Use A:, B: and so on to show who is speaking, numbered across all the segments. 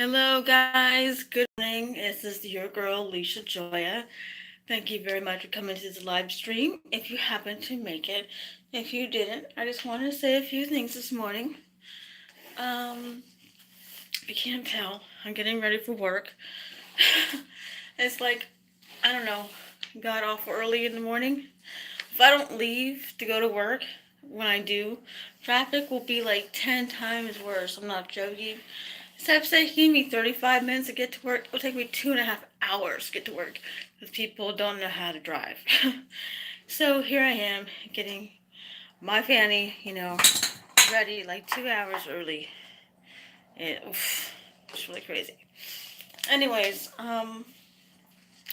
A: Hello, guys. Good morning. This is your girl, Leisha Joya. Thank you very much for coming to this live stream. If you happen to make it, if you didn't, I just wanted to say a few things this morning. Um, if you can't tell, I'm getting ready for work. It's like, I don't know, got off early in the morning. If I don't leave to go to work, when I do, traffic will be like 10 times worse. I'm not joking. Instead of taking me 35 minutes to get to work, it'll take me 2.5 hours to get to work because people don't know how to drive. So here I am getting my fanny, ready like 2 hours early. It's really crazy. Anyways, I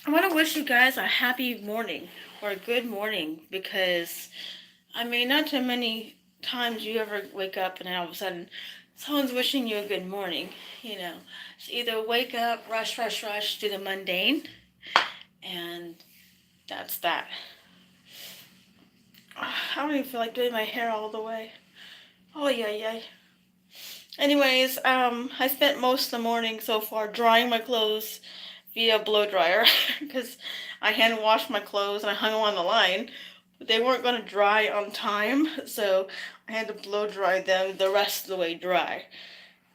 A: want to wish you guys a happy morning or a good morning because, not too many times you ever wake up and then all of a sudden someone's wishing you a good morning. So either wake up, rush, rush, rush, do the mundane, and that's that. I don't even feel like doing my hair all the way. Oh, yeah, yeah. Anyways, I spent most of the morning so far drying my clothes via blow dryer because I hand washed my clothes and I hung them on the line. But they weren't going to dry on time, so I had to blow dry them the rest of the way dry.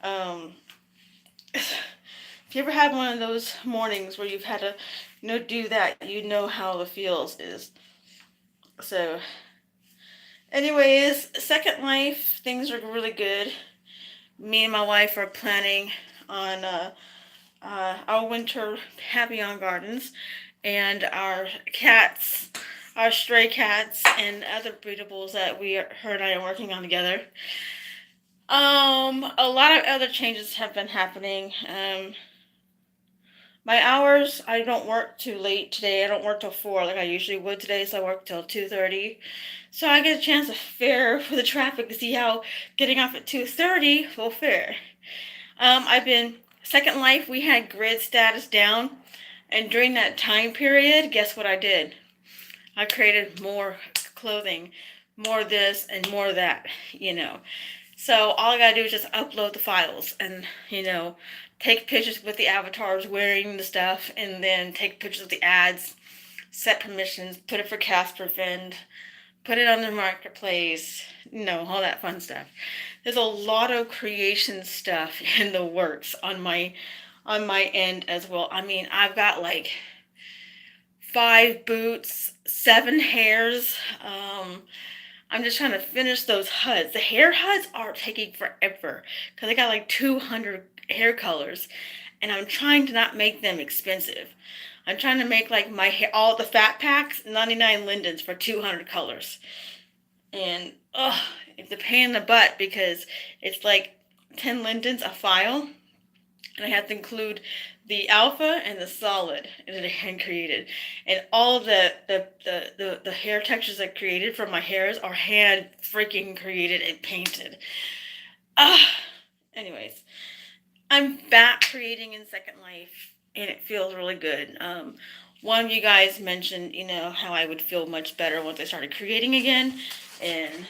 A: Um, if you ever had one of those mornings where you've had to, do that, you know how the feels is. So, anyways, Second Life, things are really good. Me and my wife are planning on our winter Happy on Gardens, and our cats, our stray cats, and other breedables that her and I are working on together. A lot of other changes have been happening. My hours, I don't work too late today. I don't work till 4 like I usually would today, so I work till 2:30. So I get a chance to fare for the traffic to see how getting off at 2:30 will fare. I've been Second Life, we had grid status down, and during that time period, guess what I did? I created more clothing, more this and more that. So all I gotta do is just upload the files and, take pictures with the avatars wearing the stuff, and then take pictures of the ads, set permissions, put it for Casper Vend, put it on the marketplace, all that fun stuff. There's a lot of creation stuff in the works on my end as well. I've got like 5 boots, 7 hairs. I'm just trying to finish those HUDs. The hair HUDs are taking forever because I got like 200 hair colors, and I'm trying to not make them expensive. I'm trying to make like my hair, all the fat packs, 99 lindens for 200 colors. And it's a pain in the butt because it's like 10 lindens a file, and I have to include the alpha and the solid that I hand created, and all of the hair textures I created for my hairs are hand freaking created and painted. Anyways, I'm back creating in Second Life, and it feels really good. One of you guys mentioned, how I would feel much better once I started creating again, and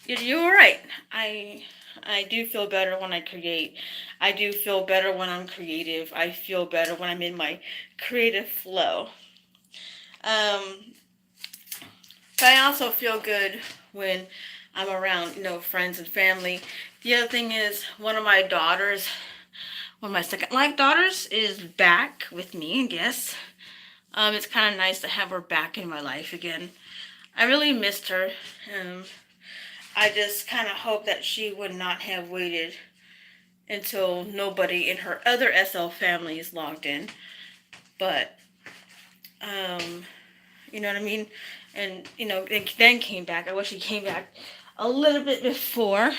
A: you're right. I do feel better when I create. I do feel better when I'm creative. I feel better when I'm in my creative flow. But I also feel good when I'm around, friends and family. The other thing is, one of my Second Life daughters is back with me, I guess. It's kind of nice to have her back in my life again. I really missed her. I just kind of hope that she would not have waited until nobody in her other SL family is logged in. But, you know what I mean? And, then came back. I wish she came back a little bit before.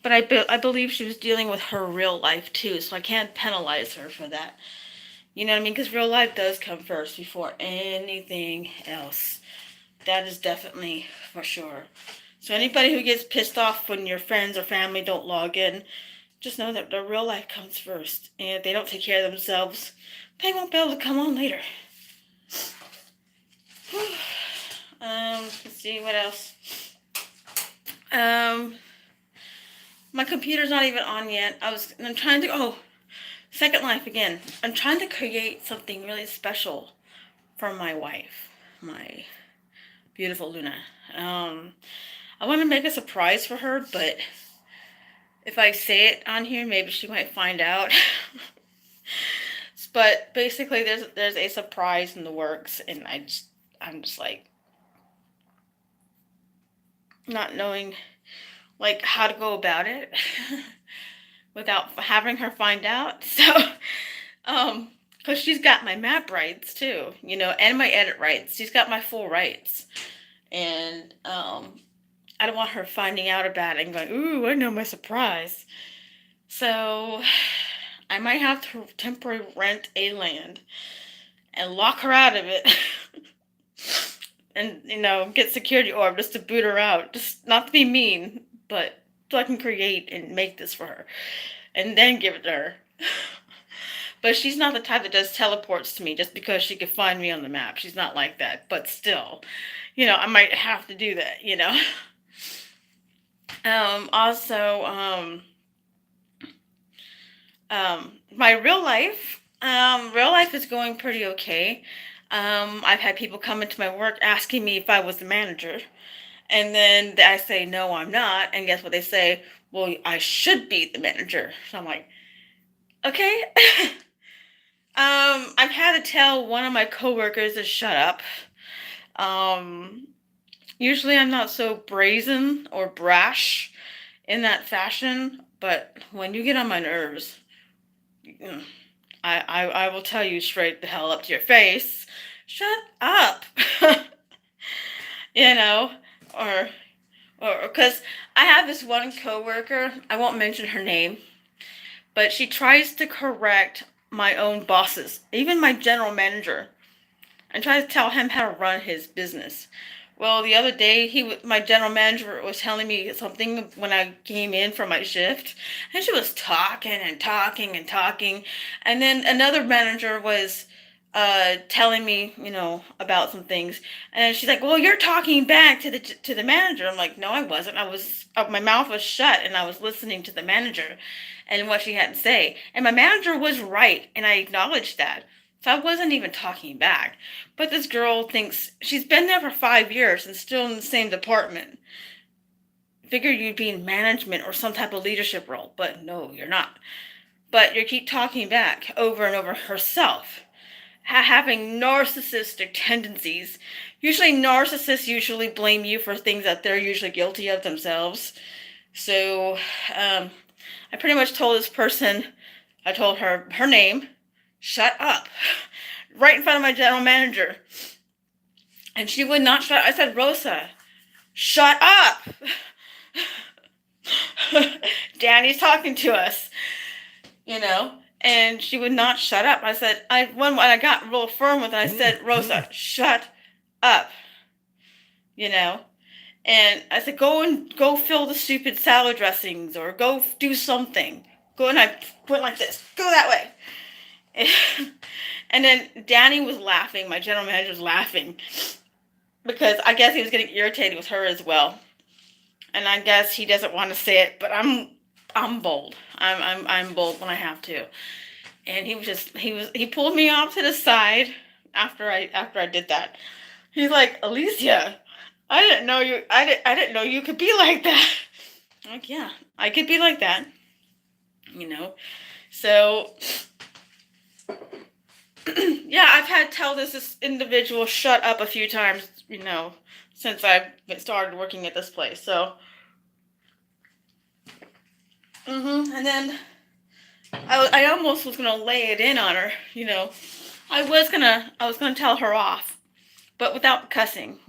A: But I believe she was dealing with her real life too, so I can't penalize her for that. You know what I mean? Because real life does come first before anything else. That is definitely for sure. So anybody who gets pissed off when your friends or family don't log in, just know that their real life comes first. And if they don't take care of themselves, they won't be able to come on later. Let's see what else. My computer's not even on yet. I'm trying to, oh, Second Life again. I'm trying to create something really special for my wife, my beautiful Luna. Um, I want to make a surprise for her, but if I say it on here, maybe she might find out. But basically, there's a surprise in the works, and I'm just like not knowing like how to go about it without having her find out. So, because she's got my map rights too, and my edit rights. She's got my full rights, and I don't want her finding out about it and going, "Ooh, I know my surprise." So, I might have to temporarily rent a land and lock her out of it. And get security orb just to boot her out, just not to be mean, but so I can create and make this for her and then give it to her. But she's not the type that just teleports to me just because she can find me on the map. She's not like that, but still, I might have to do that. Also, my real life is going pretty okay. I've had people come into my work asking me if I was the manager. And then I say, no, I'm not. And guess what they say? Well, I should be the manager. So I'm like, okay. I've had to tell one of my coworkers to shut up. Usually I'm not so brazen or brash in that fashion, but when you get on my nerves, I will tell you straight the hell up to your face, shut up. you know, or because I have this one coworker, I won't mention her name, but she tries to correct my own bosses, even my general manager, and tries to tell him how to run his business. Well, the other day, my general manager was telling me something when I came in for my shift, and she was talking and talking and talking, and then another manager was telling me, about some things, and she's like, "Well, you're talking back to the manager." I'm like, "No, I wasn't. I was my mouth was shut, and I was listening to the manager, and what she had to say, and my manager was right, and I acknowledged that." So I wasn't even talking back. But this girl thinks she's been there for 5 years and still in the same department. Figured you'd be in management or some type of leadership role, but no, you're not. But you keep talking back over and over herself, having narcissistic tendencies. Usually, narcissists usually blame you for things that they're usually guilty of themselves. So, I pretty much told this person, I told her name, shut up, right in front of my general manager. And she would not shut up. I said, "Rosa, shut up." Danny's talking to us, and she would not shut up. I said, when I got real firm with her, I said, "Rosa, shut up." And I said, go fill the stupid salad dressings or go do something. Go, and I went like this. Go that way. And then Danny was laughing. My general manager was laughing because I guess he was getting irritated with her as well. And I guess he doesn't want to say it, but I'm bold. I'm bold when I have to. And he pulled me off to the side after I did that. He's like, "Alicia, I didn't know you could be like that." I'm like, yeah, I could be like that. So yeah, I've had to tell this individual shut up a few times, since I've started working at this place. So, and then I almost was gonna lay it in on her, I was gonna tell her off, but without cussing,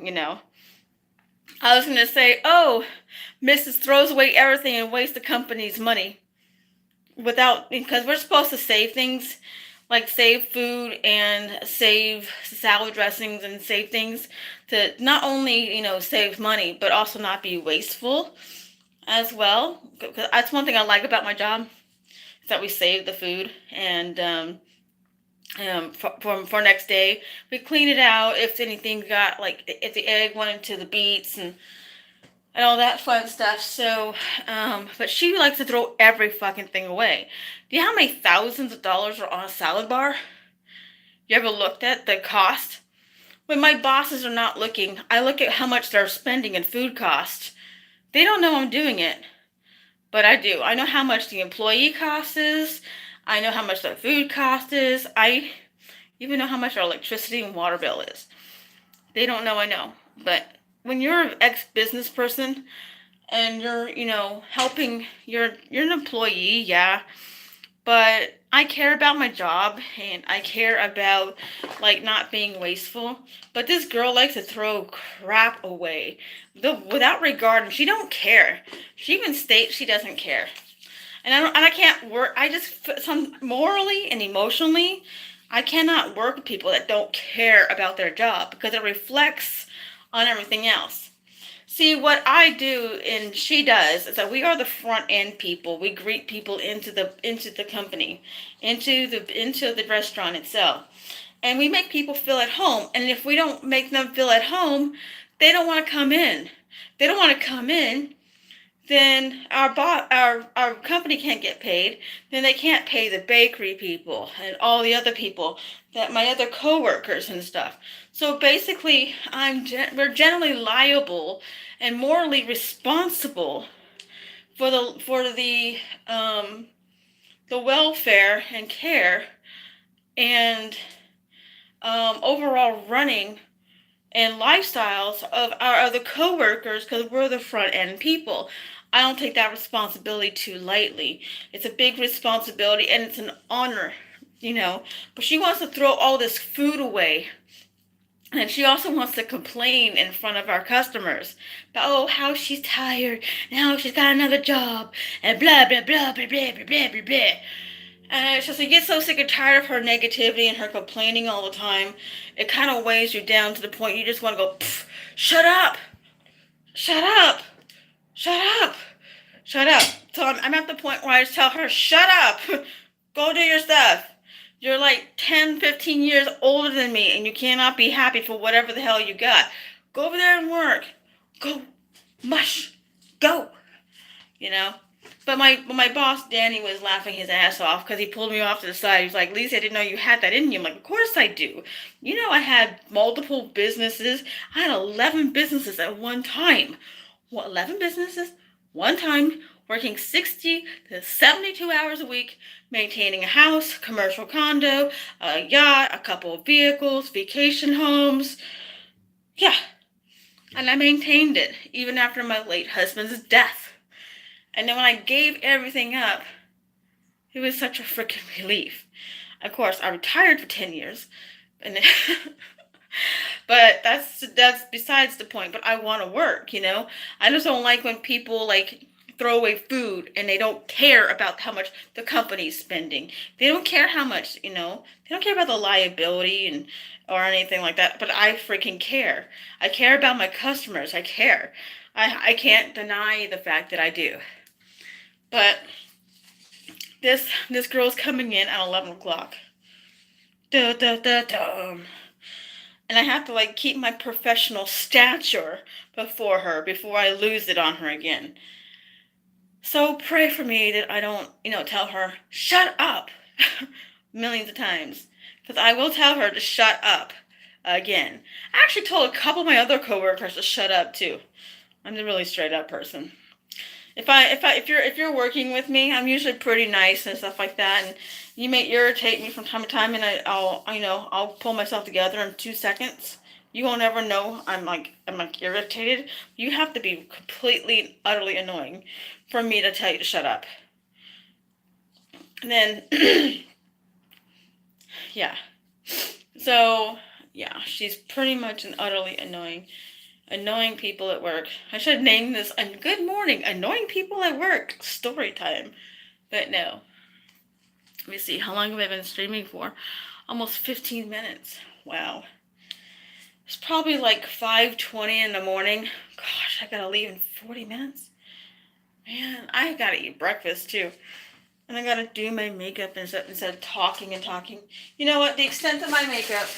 A: I was gonna say, "Oh, Mrs. throws away everything and wastes the company's money," because we're supposed to save things, like save food and save salad dressings and save things to not only, save money, but also not be wasteful as well. Because that's one thing I like about my job, is that we save the food, and for next day, we clean it out if anything got, like, if the egg went into the beets, and and all that fun stuff. So, but she likes to throw every fucking thing away. Do you know how many thousands of dollars are on a salad bar? You ever looked at the cost? When my bosses are not looking, I look at how much they're spending in food costs. They don't know I'm doing it, but I do. I know how much the employee cost is. I know how much the food cost is. I even know how much our electricity and water bill is. They don't know I know. But when you're an ex-business person and you're, helping, you're an employee, yeah, but I care about my job and I care about like not being wasteful. But this girl likes to throw crap away, without regard. She don't care. She even states she doesn't care. And I can't work. I just some morally and emotionally, I cannot work with people that don't care about their job because it reflects on everything else. See, what I do and she does is that we are the front end people. We greet people into the company, into the restaurant itself. And we make people feel at home. And if we don't make them feel at home, they don't want to come in. They don't want to come in, then our company can't get paid. Then they can't pay the bakery people and all the other people, that my other coworkers and stuff. So basically, we're generally liable and morally responsible for the welfare and care and overall running and lifestyles of our other coworkers, because we're the front end people. I don't take that responsibility too lightly. It's a big responsibility and it's an honor. But she wants to throw all this food away. And she also wants to complain in front of our customers about, oh, how she's tired and how she's got another job and blah, blah, blah, blah, blah, blah, blah, blah, blah. And it's just, you get so sick and tired of her negativity and her complaining all the time. It kind of weighs you down to the point you just want to go, shut up, shut up, shut up, shut up. So I'm at the point where I just tell her, shut up, go do your stuff. You're like 10, 15 years older than me and you cannot be happy for whatever the hell you got. Go over there and work. Go, mush, go, But my boss, Danny, was laughing his ass off because he pulled me off to the side. He was like, Lisa, I didn't know you had that in you. I'm like, of course I do. I had multiple businesses. I had 11 businesses at one time. What, 11 businesses? One time, working 60 to 72 hours a week, maintaining a house, commercial condo, a yacht, a couple of vehicles, vacation homes. Yeah. And I maintained it even after my late husband's death. And then when I gave everything up, it was such a freaking relief. Of course, I retired for 10 years. And then but that's besides the point. But I want to work, I just don't like when people throw away food and they don't care about how much the company's spending. They don't care how much, they don't care about the liability or anything like that. But I freaking care. I care about my customers. I care. I can't deny the fact that I do. But this girl's coming in at 11 o'clock. And I have to keep my professional stature before her before I lose it on her again. So pray for me that I don't, tell her, shut up, millions of times. Because I will tell her to shut up again. I actually told a couple of my other coworkers to shut up too. I'm a really straight up person. If you're working with me, I'm usually pretty nice and stuff like that, and you may irritate me from time to time, and I'll pull myself together in 2 seconds. You won't ever know I'm irritated. You have to be completely, utterly annoying for me to tell you to shut up. And then, yeah. So, yeah, she's pretty much an utterly annoying people at work. I should name this Good Morning, Annoying People at Work story time. But no. Let me see, how long have I been streaming for? Almost 15 minutes. Wow. It's probably 5:20 in the morning. Gosh, I gotta leave in 40 minutes. Man, I gotta eat breakfast too. And I gotta do my makeup instead of talking and talking. You know what? The extent of my makeup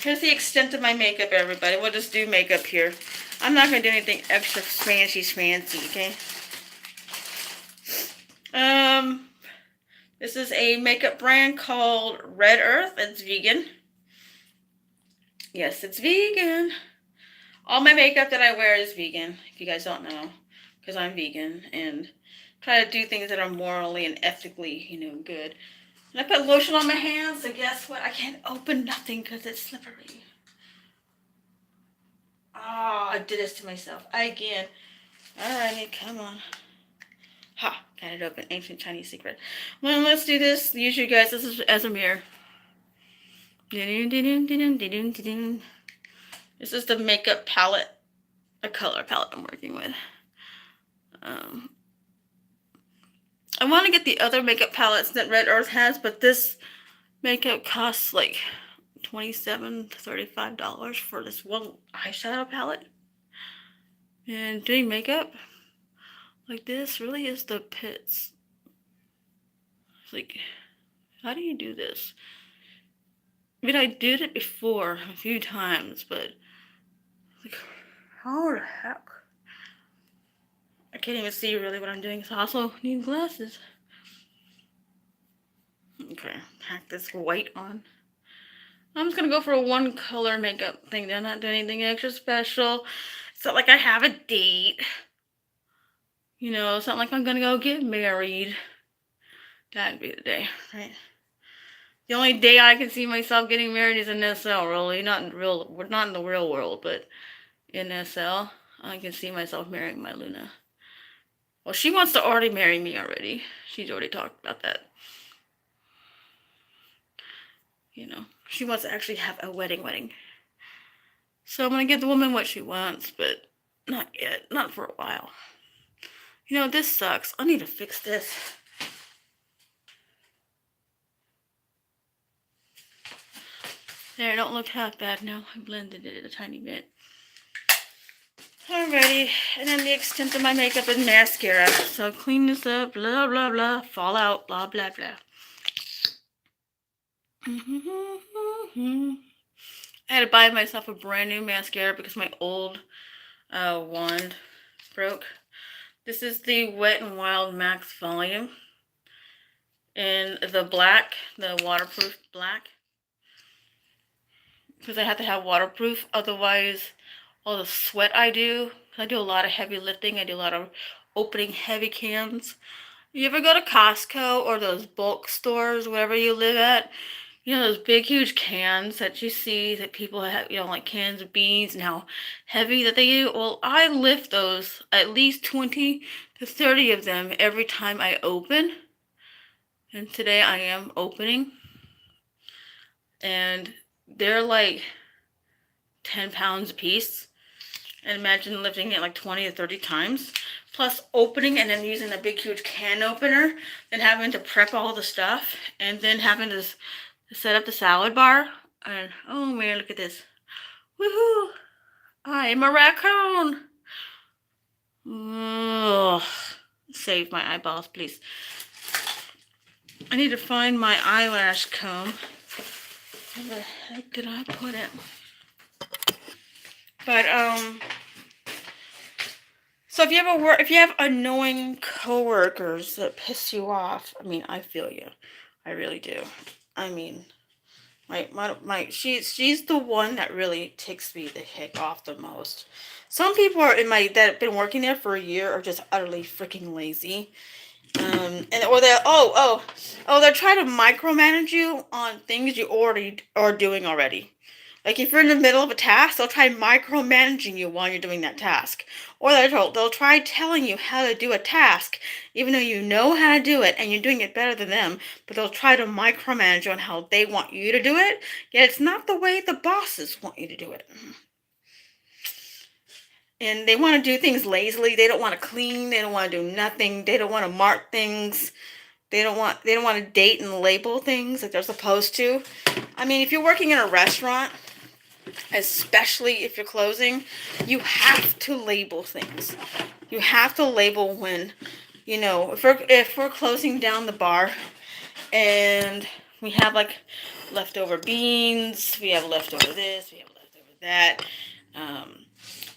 A: Here's the extent of my makeup, everybody. We'll just do makeup here. I'm not going to do anything extra fancy, okay? This is a makeup brand called Red Earth. It's vegan. Yes, it's vegan. All my makeup that I wear is vegan, if you guys don't know, because I'm vegan and try to do things that are morally and ethically, good. And I put lotion on my hands, so guess what? I can't open nothing because it's slippery. Oh, I did this to myself again. Alrighty, come on. Ha, got it open. Ancient Chinese secret. Well, let's do this. Usually, guys, this is as a mirror. This is the makeup palette, a color palette I'm working with. I want to get the other makeup palettes that Red Earth has, but this makeup costs like $27 to $35 for this one eyeshadow palette. And doing makeup like this really is the pits. It's like, how do you do this? I mean, I did it before a few times, but like, how the heck? I can't even see really what I'm doing, so I also need glasses. Okay, pack this white on. I'm just gonna go for a one color makeup thing. I'm not doing anything extra special. It's not like I have a date. It's not like I'm gonna go get married. That'd be the day, right? The only day I can see myself getting married is in SL, really. We're not in the real world, but in SL, I can see myself marrying my Luna. Well, she wants to already marry me already. She's already talked about that. She wants to actually have a wedding. So I'm going to give the woman what she wants, but not yet. Not for a while. This sucks. I need to fix this. There, don't look half bad now. I blended it a tiny bit. Alrighty, and then the extent of my makeup is mascara. So clean this up, blah, blah, blah, fall out, blah, blah, blah. I had to buy myself a brand new mascara because my old wand broke. This is the Wet n Wild Max Volume in the black, the waterproof black. Because I have to have waterproof, otherwise all the sweat I do a lot of heavy lifting, I do a lot of opening heavy cans. You ever go to Costco or those bulk stores, wherever you live at? Those big, huge cans that you see that people have, like cans of beans and how heavy that they do. Well, I lift those, at least 20 to 30 of them every time I open. And today I am opening. And they're like 10 pounds a piece. And imagine lifting it like 20 to 30 times. Plus opening and then using a big, huge can opener. Then having to prep all the stuff. And then having to set up the salad bar. And oh man, look at this. Woohoo! I am a raccoon. Ugh. Save my eyeballs, please. I need to find my eyelash comb. Where the heck did I put it? But so if you have annoying coworkers that piss you off, I mean, I feel you. I really do. I mean, she's the one that really ticks me the heck off the most. Some people that have been working there for a year are just utterly freaking lazy. Or they're trying to micromanage you on things you already are doing already. Like if you're in the middle of a task, they'll try micromanaging you while you're doing that task. Or they'll try telling you how to do a task, even though you know how to do it and you're doing it better than them, but they'll try to micromanage you on how they want you to do it, yet it's not the way the bosses want you to do it. And they want to do things lazily. They don't want to clean. They don't want to do nothing. They don't want to mark things. They don't want to date and label things like they're supposed to. I mean, if you're working in a restaurant, especially if you're closing, you have to label things. You have to label when, if we're closing down the bar and we have like leftover beans, we have leftover this, we have leftover that. Um,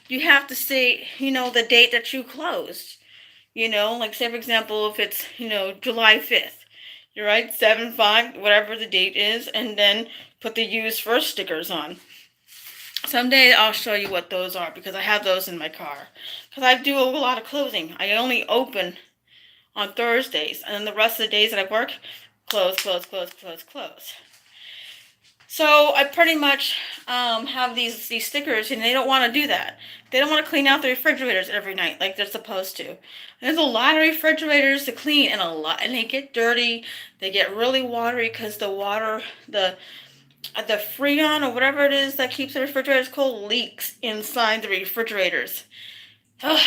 A: you have to say, the date that you closed. Like say for example, if it's, July 5th, you write 7/5, whatever the date is, and then put the use first stickers on. Someday I'll show you what those are because I have those in my car. Because I do a lot of closing. I only open on Thursdays, and then the rest of the days that I work, close, close, close, close, close. So I pretty much have these stickers, and they don't want to do that. They don't want to clean out the refrigerators every night like they're supposed to. And there's a lot of refrigerators to clean, and they get dirty. They get really watery because the water, the freon or whatever it is that keeps the refrigerators cold leaks inside the refrigerators. Ugh.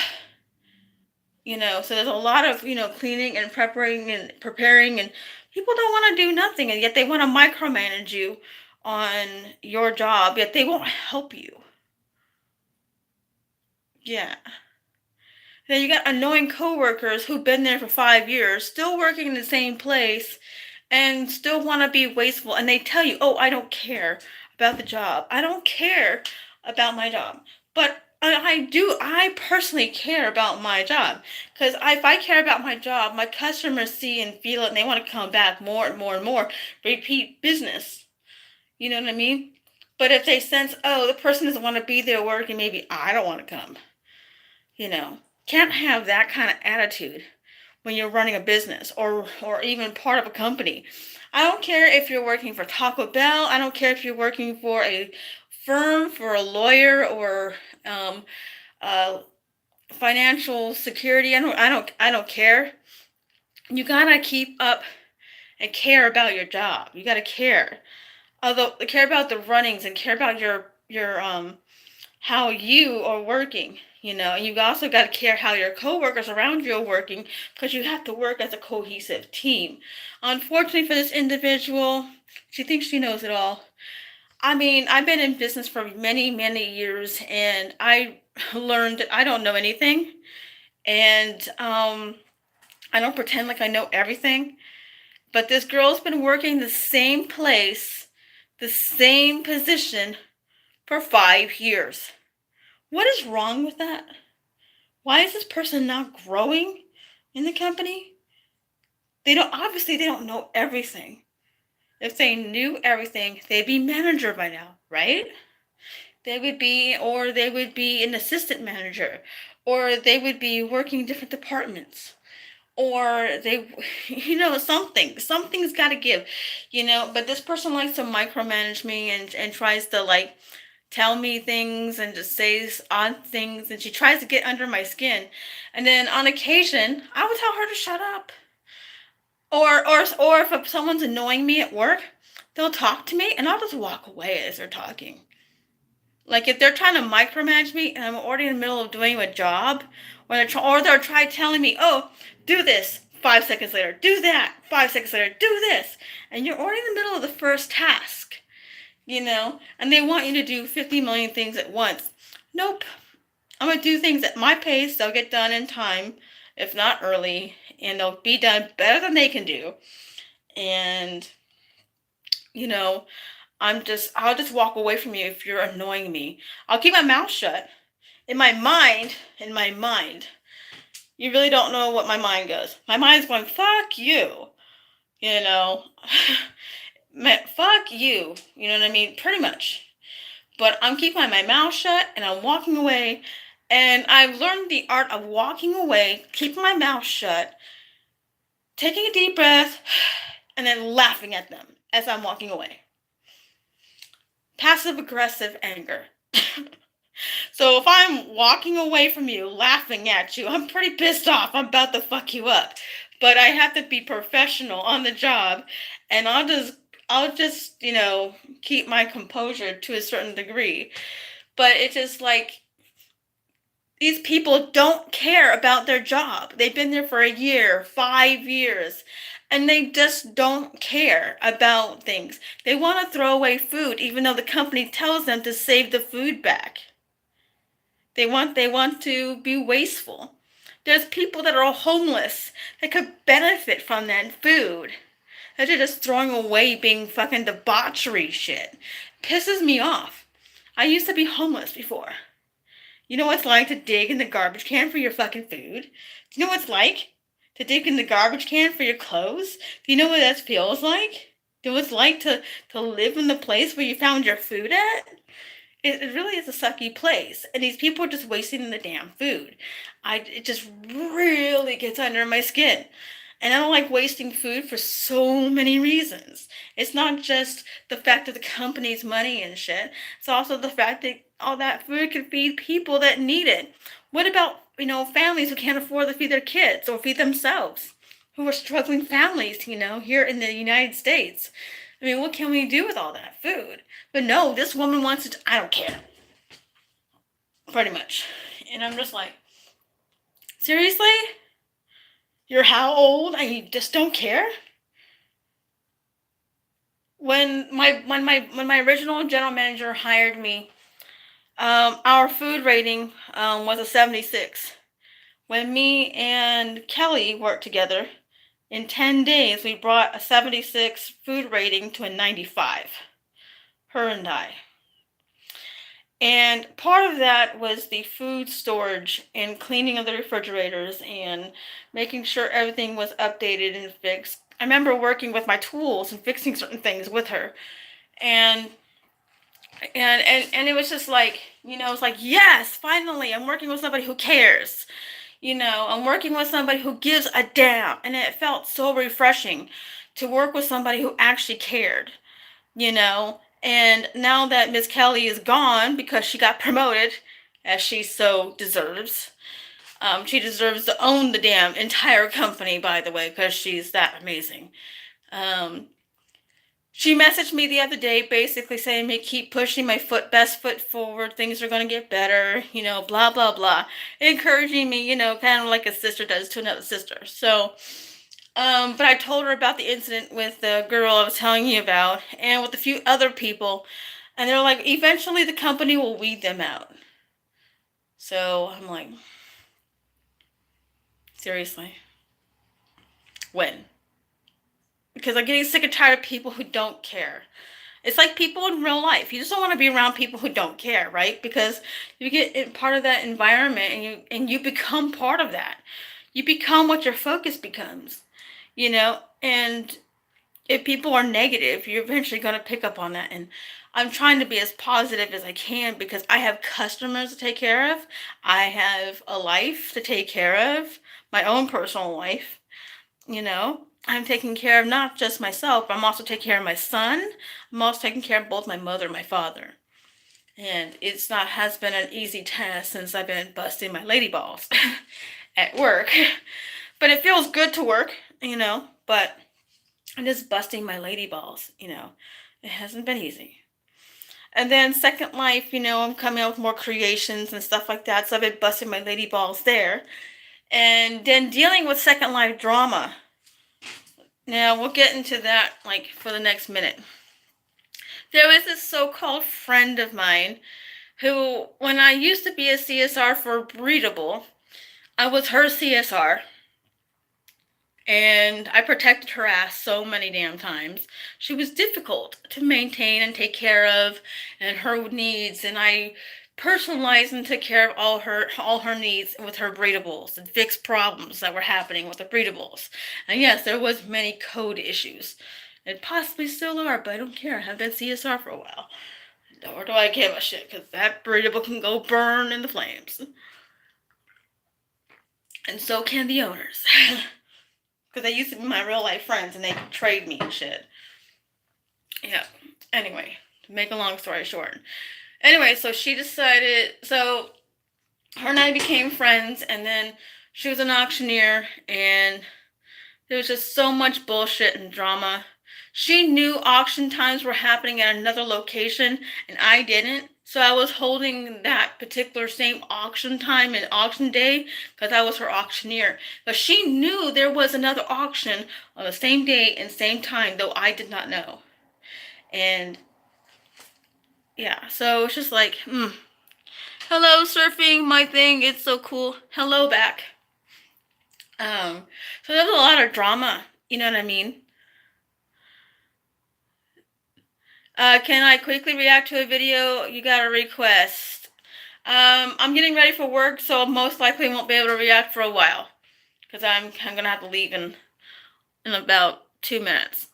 A: So there's a lot of, cleaning and preparing, and people don't want to do nothing, and yet they want to micromanage you on your job, yet they won't help you. Yeah. Then you got annoying coworkers who've been there for 5 years, still working in the same place, and still want to be wasteful, and they tell you, oh, I don't care about the job. I don't care about my job. But I personally care about my job. Because if I care about my job, my customers see and feel it, and they want to come back more and more and more. Repeat business. You know what I mean? But if they sense, oh, the person doesn't want to be there working, maybe I don't want to come. Can't have that kind of attitude when you're running a business or even part of a company. I don't care if you're working for Taco Bell. I don't care if you're working for a firm, for a lawyer, or financial security. I don't care. You gotta keep up and care about your job. You gotta care. Although care about the runnings and care about your how you are working. And you've also got to care how your coworkers around you are working because you have to work as a cohesive team. Unfortunately for this individual, she thinks she knows it all. I mean, I've been in business for many, many years, and I learned that I don't know anything, and I don't pretend like I know everything. But this girl's been working the same place, the same position for 5 years. What is wrong with that? Why is this person not growing in the company? Obviously they don't know everything. If they knew everything, they'd be manager by now, right? They would be an assistant manager, or they would be working different departments, or something's got to give, but this person likes to micromanage me and tries to like tell me things and just says odd things, and she tries to get under my skin, and then on occasion I would tell her to shut up, or if someone's annoying me at work, they'll talk to me and I'll just walk away as they're talking. Like if they're trying to micromanage me and I'm already in the middle of doing a job, or they'll try telling me, oh, do this, 5 seconds later, do that, 5 seconds later, do this, and you're already in the middle of the first task, and they want you to do 50 million things at once. Nope. I'm going to do things at my pace. They'll get done in time, if not early, and they'll be done better than they can do. And, I'll just walk away from you if you're annoying me. I'll keep my mouth shut. In my mind, you really don't know what my mind goes. My mind's going, fuck you, fuck you, you know what I mean? Pretty much. But I'm keeping my mouth shut and I'm walking away. And I've learned the art of walking away, keeping my mouth shut, taking a deep breath, and then laughing at them as I'm walking away. Passive aggressive anger. So if I'm walking away from you, laughing at you, I'm pretty pissed off. I'm about to fuck you up. But I have to be professional on the job, and I'll just, keep my composure to a certain degree. But it's just like, these people don't care about their job. They've been there for a year, 5 years, and they just don't care about things. They want to throw away food, even though the company tells them to save the food back. They want to be wasteful. There's people that are homeless that could benefit from that food. That they're just throwing away being fucking debauchery shit. Pisses me off. I used to be homeless before. You know what it's like to dig in the garbage can for your fucking food? Do you know what it's like to dig in the garbage can for your clothes? Do you know what that feels like? Do you know what it's like to live in the place where you found your food at? It really is a sucky place, and these people are just wasting the damn food. It just really gets under my skin. And I don't like wasting food for so many reasons. It's not just the fact of the company's money and shit. It's also the fact that all that food can feed people that need it. What about, families who can't afford to feed their kids or feed themselves? Who are struggling families, here in the United States. I mean, what can we do with all that food? But no, this woman wants it. I don't care. Pretty much. And I'm just like, seriously? You're how old and you just don't care? When my original general manager hired me, our food rating was a 76. When me and Kelly worked together, in 10 days we brought a 76 food rating to a 95. Her and I. And part of that was the food storage and cleaning of the refrigerators and making sure everything was updated and fixed. I remember working with my tools and fixing certain things with her. And it was just like, it's like, yes, finally, I'm working with somebody who cares. I'm working with somebody who gives a damn. And it felt so refreshing to work with somebody who actually cared, And now that Miss Kelly is gone because she got promoted, as she so deserves, she deserves to own the damn entire company, by the way, because she's that amazing. She messaged me the other day basically saying me keep pushing my best foot forward, things are going to get better, blah, blah, blah. Encouraging me, kind of like a sister does to another sister. So, but I told her about the incident with the girl I was telling you about and with a few other people. And they're like, eventually the company will weed them out. So I'm like, seriously? When? Because I'm getting sick and tired of people who don't care. It's like people in real life. You just don't want to be around people who don't care, right? Because you get part of that environment and you become part of that. You become what your focus becomes, and if people are negative, you're eventually going to pick up on that. And I'm trying to be as positive as I can because I have customers to take care of. I have a life to take care of, my own personal life, I'm taking care of not just myself, but I'm also taking care of my son. I'm also taking care of both my mother and my father. And has been an easy task since I've been busting my lady balls at work. But it feels good to work, but I'm just busting my lady balls, It hasn't been easy. And then Second Life, I'm coming out with more creations and stuff like that. So I've been busting my lady balls there. And then dealing with Second Life drama. Now, we'll get into that, for the next minute. There was this so-called friend of mine who, when I used to be a CSR for Breedable, I was her CSR. And I protected her ass so many damn times. She was difficult to maintain and take care of, and her needs, and I personalized and took care of all her needs with her breedables and fixed problems that were happening with the breedables. And yes, there was many code issues, and possibly still are, but I don't care. I've been CSR for a while, nor do I give a shit, because that breedable can go burn in the flames, and so can the owners. Because they used to be my real life friends and they betrayed me and shit. Yeah. Anyway, to make a long story short. Anyway, so she decided, so her and I became friends, and then she was an auctioneer, and there was just so much bullshit and drama. She knew auction times were happening at another location, and I didn't. So I was holding that particular same auction time and auction day because I was her auctioneer. But she knew there was another auction on the same day and same time, though I did not know. And yeah, so it's just like, hello, surfing, my thing, it's so cool. Hello back. So there was a lot of drama, you know what I mean? Can I quickly react to a video? You got a request. I'm getting ready for work, so most likely won't be able to react for a while. Because I'm gonna have to leave in about 2 minutes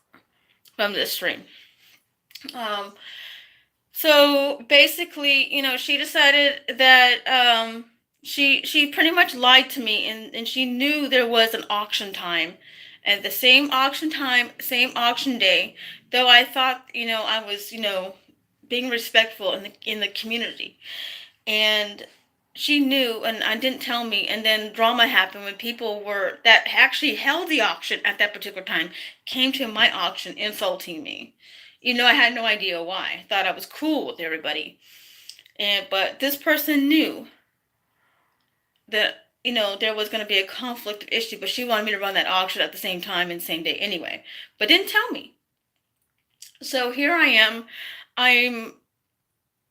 A: from this stream. Um, so basically, she decided that she pretty much lied to me, and she knew there was an auction time. At the same auction time, same auction day, though I thought, I was, being respectful in the community. And she knew and didn't tell me, and then drama happened when people were that actually held the auction at that particular time came to my auction insulting me. I had no idea why. I thought I was cool with everybody. But this person knew that there was going to be a conflict of issue, but she wanted me to run that auction at the same time and same day anyway, but didn't tell me. So here I am. I'm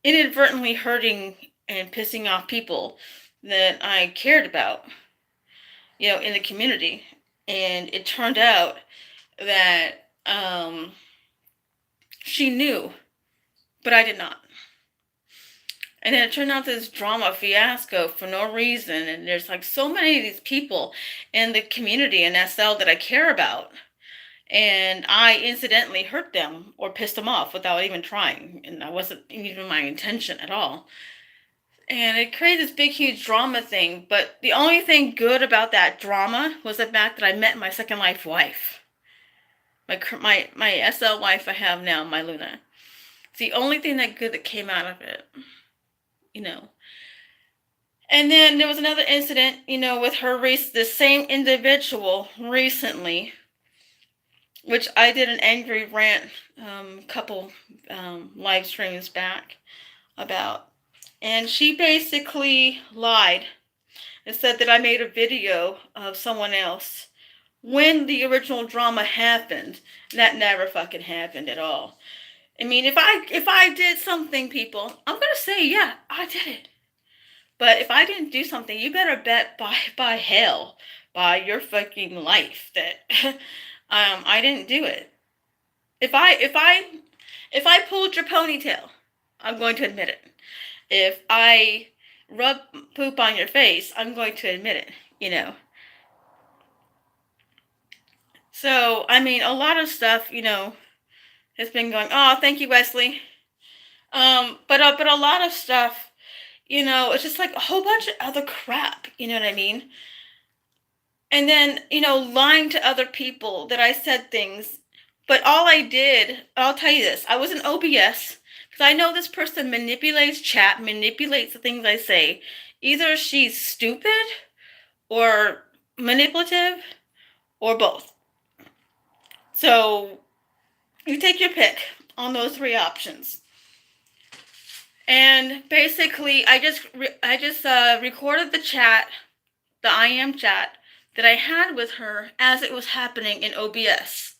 A: inadvertently hurting and pissing off people that I cared about, in the community. And it turned out that she knew, but I did not. And then it turned out this drama fiasco for no reason. And there's like so many of these people in the community in SL that I care about. And I incidentally hurt them or pissed them off without even trying. And that wasn't even my intention at all. And it created this big, huge drama thing. But the only thing good about that drama was the fact that I met my second life wife. My SL wife I have now, my Luna. It's the only thing that good that came out of it. And then there was another incident, with her the same individual recently, which I did an angry rant couple live streams back about. And she basically lied and said that I made a video of someone else when the original drama happened. That never fucking happened at all. I mean, if I did something, people, I'm gonna say, yeah, I did it. But if I didn't do something, you better bet by hell, by your fucking life, that I didn't do it. If I pulled your ponytail, I'm going to admit it. If I rub poop on your face, I'm going to admit it. So I mean, a lot of stuff, has been going. Oh, thank you, Wesley. But a lot of stuff, it's just like a whole bunch of other crap. You know what I mean? And then, lying to other people that I said things. But all I did, I'll tell you this, I was in OBS because I know this person manipulates chat, manipulates the things I say. Either she's stupid or manipulative or both. So you take your pick on those three options. And basically, I just recorded the chat, the IM chat that I had with her as it was happening in OBS.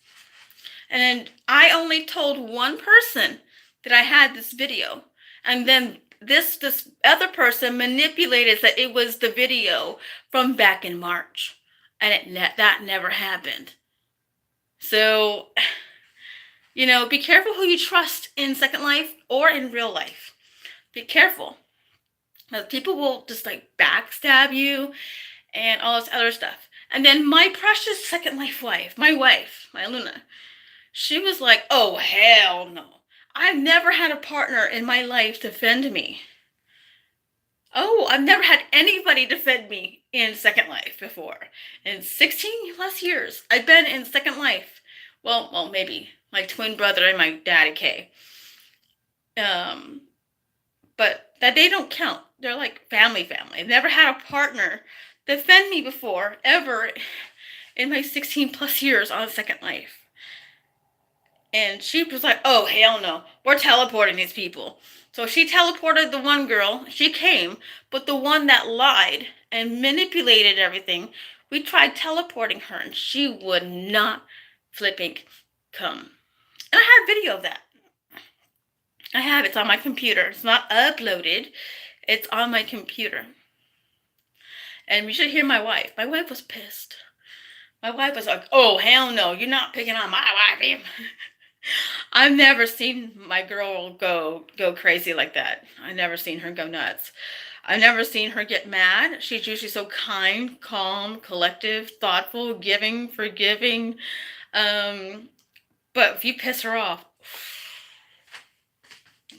A: And I only told one person that I had this video. And then this other person manipulated that it was the video from back in March. And that never happened. So, be careful who you trust in Second Life or in real life. Be careful. Because people will just like backstab you and all this other stuff. And then my precious Second Life wife, my Luna, she was like, oh, hell no. I've never had a partner in my life defend me. Oh, I've never had anybody defend me in Second Life before. In 16 plus years, I've been in Second Life. Well, maybe my twin brother and my daddy K. But that they don't count. They're like family. I've never had a partner defend me before, ever, in my 16 plus years on Second Life. And she was like, oh, hell no. We're teleporting these people. So she teleported the one girl. She came. But the one that lied and manipulated everything, we tried teleporting her. And she would not flipping come. And I have video of that. I have. It's on my computer. It's not uploaded. It's on my computer. And you should hear my wife. My wife was pissed. My wife was like, oh, hell no. You're not picking on my wife. I've never seen my girl go crazy like that. I've never seen her go nuts. I've never seen her get mad. She's usually so kind, calm, collective, thoughtful, giving, forgiving. Um, but if you piss her off,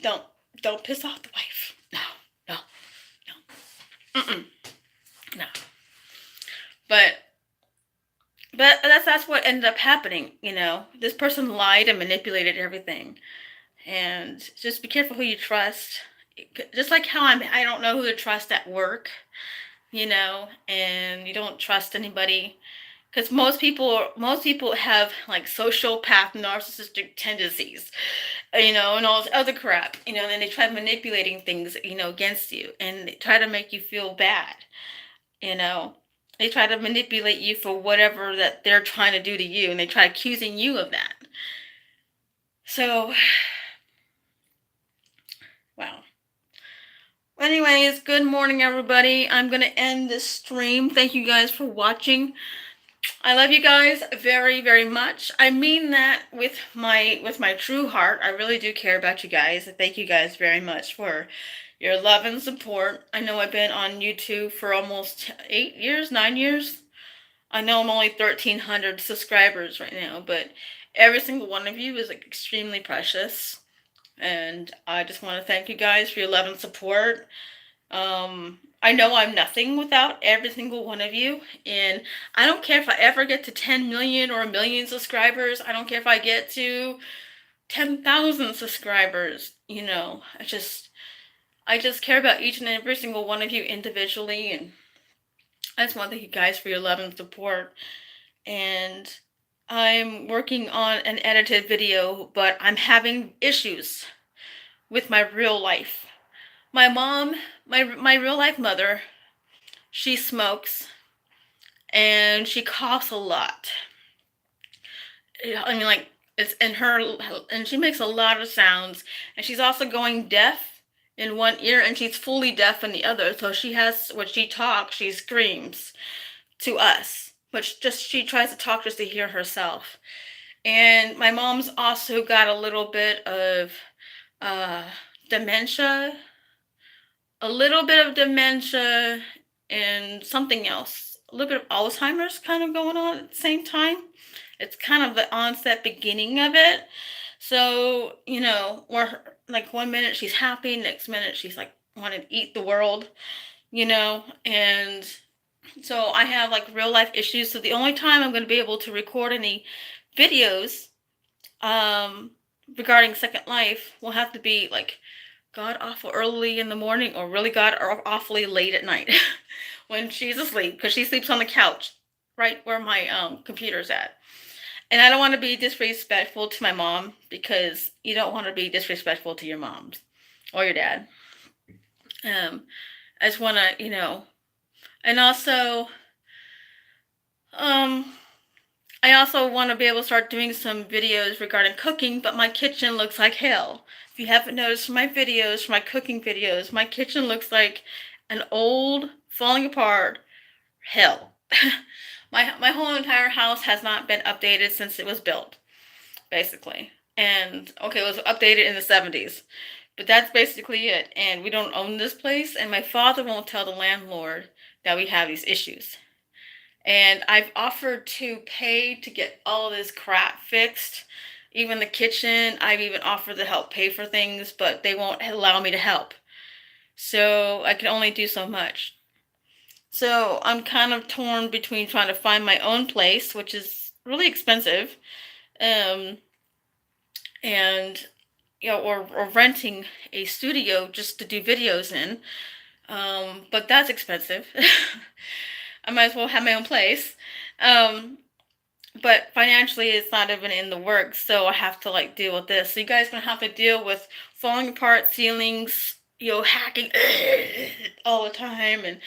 A: don't don't piss off the wife. No, no, no. Mm-mm, no. But that's what ended up happening. This person lied and manipulated everything. And just be careful who you trust. Just like how I don't know who to trust at work, and you don't trust anybody because most people have like sociopath narcissistic tendencies, and all this other crap, and then they try manipulating things, against you, and they try to make you feel bad, you know. They try to manipulate you for whatever that they're trying to do to you, and they try accusing you of that. So, wow. Anyways, good morning, everybody. I'm going to end this stream. Thank you guys for watching. I love you guys very, very much. I mean that with my true heart. I really do care about you guys. Thank you guys very much for your love and support. I know I've been on YouTube for almost 8 years, 9 years. I know I'm only 1,300 subscribers right now, but every single one of you is like extremely precious. And I just want to thank you guys for your love and support. I know I'm nothing without every single one of you, and I don't care if I ever get to 10 million or a million subscribers. I don't care if I get to 10,000 subscribers. I just care about each and every single one of you individually, and I just want to thank you guys for your love and support. And I'm working on an edited video, but I'm having issues with my real life. My mom, my real life mother, she smokes and she coughs a lot. I mean, like, it's in her, and she makes a lot of sounds. And she's also going deaf in one ear and she's fully deaf in the other. So when she talks, she screams to us. But she tries to talk just to hear herself. And my mom's also got a little bit of dementia, and something else. A little bit of Alzheimer's kind of going on at the same time. It's kind of the onset beginning of it. So, where like one minute she's happy, next minute she's like wanting to eat the world, and so I have like real life issues. So the only time I'm going to be able to record any videos regarding Second Life will have to be like god awful early in the morning or really god awfully late at night when she's asleep, because she sleeps on the couch right where my computer's at. And I don't want to be disrespectful to my mom, because you don't want to be disrespectful to your moms or your dad. I just want to, and also I also want to be able to start doing some videos regarding cooking, but my kitchen looks like hell. If you haven't noticed from my videos, from my cooking videos, my kitchen looks like an old, falling apart hell. My whole entire house has not been updated since it was built, basically. And, okay, it was updated in the 70s. But that's basically it. And we don't own this place, and my father won't tell the landlord that we have these issues. And I've offered to pay to get all of this crap fixed. Even the kitchen, I've even offered to help pay for things, but they won't allow me to help. So I can only do so much. So I'm kind of torn between trying to find my own place, which is really expensive, and or renting a studio just to do videos in. But that's expensive. I might as well have my own place. But financially, it's not even in the works, so I have to like deal with this. So you guys gonna have to deal with falling apart ceilings, hacking all the time, and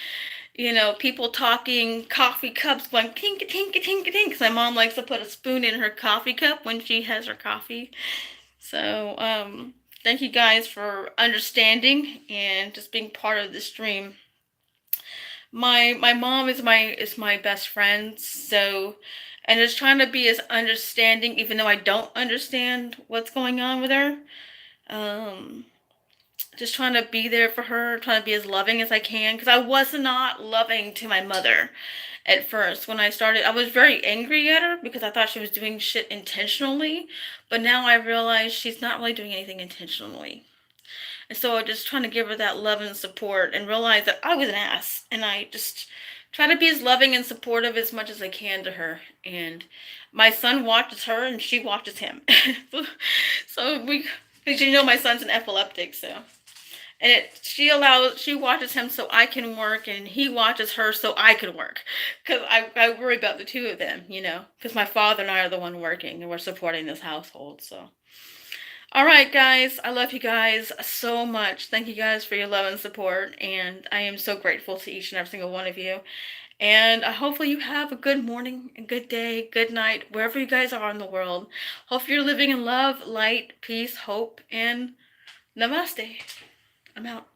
A: people talking, coffee cups going tink tink tink tink. Because my mom likes to put a spoon in her coffee cup when she has her coffee. So thank you guys for understanding and just being part of the stream. My mom is my best friend, so, and just trying to be as understanding, even though I don't understand what's going on with her. Um, just trying to be there for her, trying to be as loving as I can, because I was not loving to my mother at first. When I started, I was very angry at her because I thought she was doing shit intentionally, but now I realize she's not really doing anything intentionally. And so I just trying to give her that love and support and realize that I was an ass. And I just try to be as loving and supportive as much as I can to her. And my son watches her and she watches him. So we, because you know my son's an epileptic, so. And she watches him so I can work, and he watches her so I can work. Because I worry about the two of them, you know. Because my father and I are the one working, and we're supporting this household, so. All right, guys. I love you guys so much. Thank you guys for your love and support. And I am so grateful to each and every single one of you. And hopefully you have a good morning, a good day, good night, wherever you guys are in the world. Hope you're living in love, light, peace, hope, and namaste. I'm out.